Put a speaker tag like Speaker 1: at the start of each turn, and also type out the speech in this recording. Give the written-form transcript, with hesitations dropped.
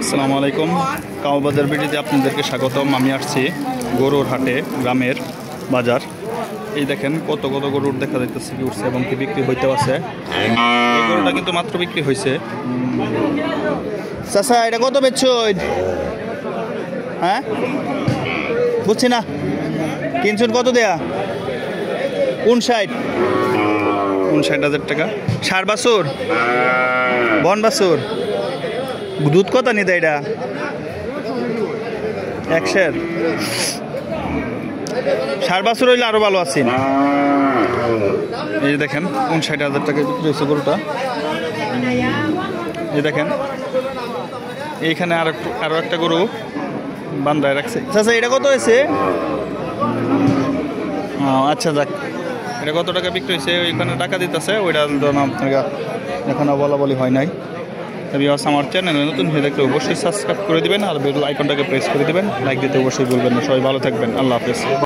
Speaker 1: আসসালামু আলাইকুম। কাউবাজার ভিডিওতে আপনাদেরকে স্বাগতম। আমি আসছি গরুর হাটে, গ্রামের বাজার। এই দেখেন কত কত গরুর দেখা যাইতেছে কি উঠছে এবং কি বিক্রি হইতে আছে। এই গরুটা কিন্তু মাত্র বিক্রি হয়েছে। চাচা এটা কত বেচছো? হ্যাঁ বুঝছি না, কিনছুন কত দেয়া? 59,000 টাকা। ষাড় বাছুর, বন বাছুর, দুধ কত নিতে এটা? 100। ষাড় বাছুর হইলে আরো ভালো আছি। এই দেখেন 59,000 টাকা বিক্রি হয়েছে গরুটা। এই দেখেন এইখানে আরো একটা গরু বান্ধায় রাখছে। আচ্ছা এটা কত হয়েছে? আচ্ছা যাক, এটা কত টাকা বিক্রি হয়েছে ওইখানে টাকা দিতেছে, ওইটা আপনাকে এখনো বলা বলি হয় নাই। তবে আমার চ্যানেলে নতুন হয়ে থাকলে অবশ্যই সাবস্ক্রাইব করে দিবেন আর বেল আইকনটাকে প্রেস করে দিবেন। লাইক দিতে অবশ্যই বলবেন না। সবাই ভালো থাকবেন। আল্লাহ হাফেজ।